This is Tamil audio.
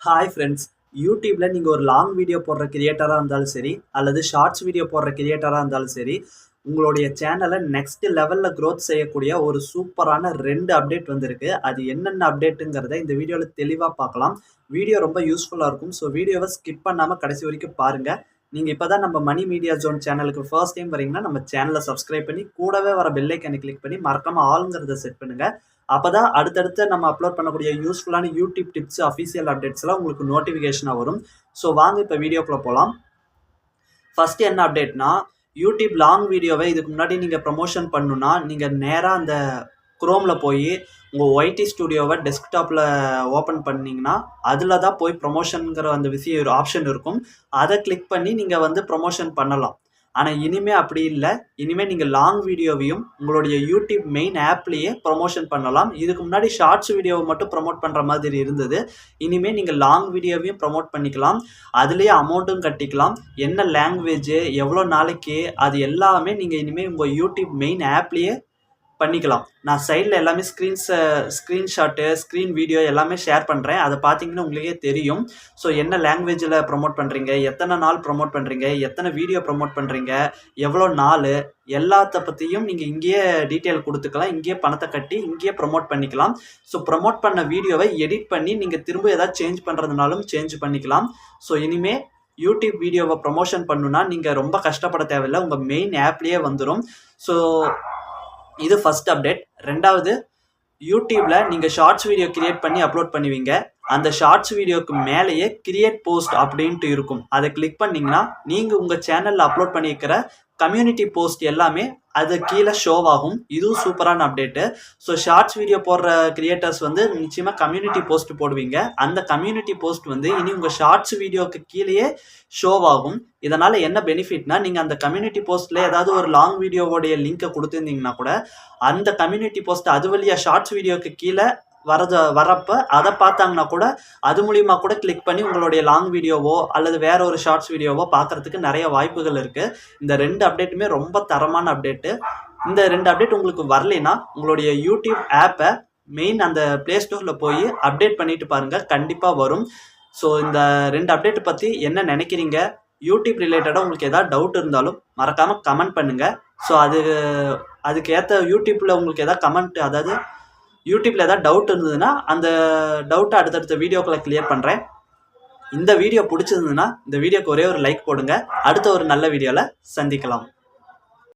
Hi friends. யூடியூப்ல நீங்கள் ஒரு லாங் வீடியோ போடுற கிரியேட்டராக இருந்தாலும் சரி, அல்லது ஷார்ட்ஸ் வீடியோ போடுற கிரியேட்டராக இருந்தாலும் சரி, உங்களுடைய சேனலை நெக்ஸ்ட் லெவலில் க்ரோத் செய்யக்கூடிய ஒரு சூப்பரான 2 அப்டேட் வந்திருக்கு. அது என்னென்ன அப்டேட்டுங்கிறத இந்த வீடியோவில் தெளிவாக பார்க்கலாம். வீடியோ ரொம்ப யூஸ்ஃபுல்லாக இருக்கும். ஸோ வீடியோவை ஸ்கிப் பண்ணாமல் கடைசி வரைக்கும் பாருங்கள். நீங்கள் இப்போ தான் நம்ம மணி மீடியா ஜோன் சேனலுக்கு ஃபர்ஸ்ட் டைம் வரீங்கன்னா நம்ம சேனலை சப்ஸ்கிரைப் பண்ணி கூடவே வர பெல் ஐக்கானை கிளிக் பண்ணி மறக்காமல் ஆளுங்கிறத செட் பண்ணுங்கள். அப்பதான் அடுத்தடுத்து நம்ம அப்லோட் பண்ணக்கூடிய யூஸ்ஃபுல்லான யூடியூப் டிப்ஸ், அஃபீஷியல் அப்டேட்ஸ்லாம் உங்களுக்கு நோட்டிஃபிகேஷனாக வரும். ஸோ வாங்க இப்போ வீடியோக்குள்ளே போகலாம். ஃபர்ஸ்ட் என்ன அப்டேட்னா, யூடியூப் லாங் வீடியோவை இதுக்கு முன்னாடி நீங்கள் ப்ரமோஷன் பண்ணணுன்னா நீங்கள் நேராக அந்த குரோமில் போய் உங்கள் ஒய்டி ஸ்டுடியோவை டெஸ்க்டாப்பில் ஓப்பன் பண்ணிங்கன்னா அதில் தான் போய் ப்ரொமோஷனுங்கிற அந்த விஷயம் ஆப்ஷன் இருக்கும். அதை கிளிக் பண்ணி நீங்கள் வந்து ப்ரொமோஷன் பண்ணலாம். ஆனால் இனிமேல் அப்படி இல்லை. இனிமேல் நீங்கள் லாங் வீடியோவையும் உங்களுடைய யூடியூப் மெயின் ஆப்லேயே ப்ரொமோஷன் பண்ணலாம். இதுக்கு முன்னாடி ஷார்ட்ஸ் வீடியோவை மட்டும் ப்ரொமோட் பண்ணுற மாதிரி இருந்தது. இனிமேல் நீங்கள் லாங் வீடியோவையும் ப்ரொமோட் பண்ணிக்கலாம். அதுலேயே அமௌண்ட்டும் கட்டிக்கலாம். என்ன லாங்குவேஜ், எவ்வளோ நாளைக்கு, அது எல்லாமே நீங்கள் இனிமேல் உங்கள் யூடியூப் மெயின் ஆப்லேயே பண்ணிக்கலாம். நான் சைடில் எல்லாமே ஸ்க்ரீன்ஷாட்டு, ஸ்க்ரீன் வீடியோ எல்லாமே ஷேர் பண்ணுறேன். அதை பார்த்தீங்கன்னா உங்களுக்கே தெரியும். ஸோ என்ன லாங்குவேஜில் ப்ரொமோட் பண்ணுறீங்க, எத்தனை நாள் ப்ரொமோட் பண்ணுறீங்க, எத்தனை வீடியோ ப்ரொமோட் பண்ணுறீங்க, எவ்வளோ நாள், எல்லாத்த பற்றியும் நீங்கள் இங்கேயே டீட்டெயில் கொடுத்துக்கலாம். இங்கேயே பணத்தை கட்டி இங்கேயே ப்ரொமோட் பண்ணிக்கலாம். ஸோ ப்ரொமோட் பண்ண வீடியோவை எடிட் பண்ணி நீங்கள் திரும்ப ஏதாவது சேஞ்ச் பண்ணுறதுனாலும் சேஞ்ச் பண்ணிக்கலாம். ஸோ இனிமேல் யூடியூப் வீடியோவை ப்ரொமோஷன் பண்ணுன்னா நீங்கள் ரொம்ப கஷ்டப்பட தேவையில்லை. உங்கள் மெயின் ஆப்லேயே வந்துடும். ஸோ இது ஃபர்ஸ்ட் அப்டேட். ரெண்டாவது, யூடியூப்ல நீங்க ஷார்ட்ஸ் வீடியோ கிரியேட் பண்ணி அப்லோட் பண்ணுவீங்க. அந்த ஷார்ட்ஸ் வீடியோக்கு மேலேயே கிரியேட் போஸ்ட் அப்படின்ட்டு இருக்கும். அதை கிளிக் பண்ணீங்கன்னா நீங்க உங்க சேனல்ல அப்லோட் பண்ணியிருக்கிற கம்யூனிட்டி போஸ்ட் எல்லாமே அது கீழே ஷோ ஆகும். இதுவும் சூப்பரான அப்டேட்டு. ஸோ ஷார்ட்ஸ் வீடியோ போடுற கிரியேட்டர்ஸ் வந்து நிச்சயமாக கம்யூனிட்டி போஸ்ட் போடுவீங்க. அந்த கம்யூனிட்டி போஸ்ட் வந்து இனி உங்கள் ஷார்ட்ஸ் வீடியோக்கு கீழேயே ஷோ ஆகும். இதனால் என்ன பெனிஃபிட்னா, நீங்கள் அந்த கம்யூனிட்டி போஸ்ட்டில் ஏதாவது ஒரு லாங் வீடியோவோடைய லிங்கை கொடுத்துருந்தீங்கன்னா கூட அந்த கம்யூனிட்டி போஸ்ட் அது வழியாக ஷார்ட்ஸ் வீடியோக்கு கீழே வரப்போ அதை பார்த்தாங்கன்னா கூட அது மூலிமா கூட கிளிக் பண்ணி உங்களுடைய லாங் வீடியோவோ அல்லது வேற ஒரு ஷார்ட்ஸ் வீடியோவோ பார்க்கறதுக்கு நிறைய வாய்ப்புகள் இருக்குது. இந்த 2 அப்டேட்டுமே ரொம்ப தரமான அப்டேட்டு. இந்த 2 அப்டேட் உங்களுக்கு வரலைன்னா உங்களுடைய யூடியூப் ஆப்பை மெயின் அந்த ப்ளே ஸ்டோரில் போய் அப்டேட் பண்ணிட்டு பாருங்கள், கண்டிப்பாக வரும். ஸோ இந்த 2 அப்டேட் பற்றி என்ன நினைக்கிறீங்க, யூடியூப் ரிலேட்டடாக உங்களுக்கு ஏதாவது டவுட் இருந்தாலும் மறக்காமல் கமெண்ட் பண்ணுங்கள். ஸோ அதுக்கு ஏற்ற யூடியூப்பில் உங்களுக்கு ஏதாவது கமெண்ட், அதாவது யூடியூப்ல ஏதாவது டவுட் இருந்ததுன்னா அந்த டவுட்டை அடுத்தடுத்த வீடியோக்களை கிளியர் பண்ணுறேன். இந்த வீடியோ பிடிச்சிருந்ததுன்னா இந்த வீடியோக்கு ஒரே ஒரு லைக் போடுங்க. அடுத்த ஒரு நல்ல வீடியோவில் சந்திக்கலாம்.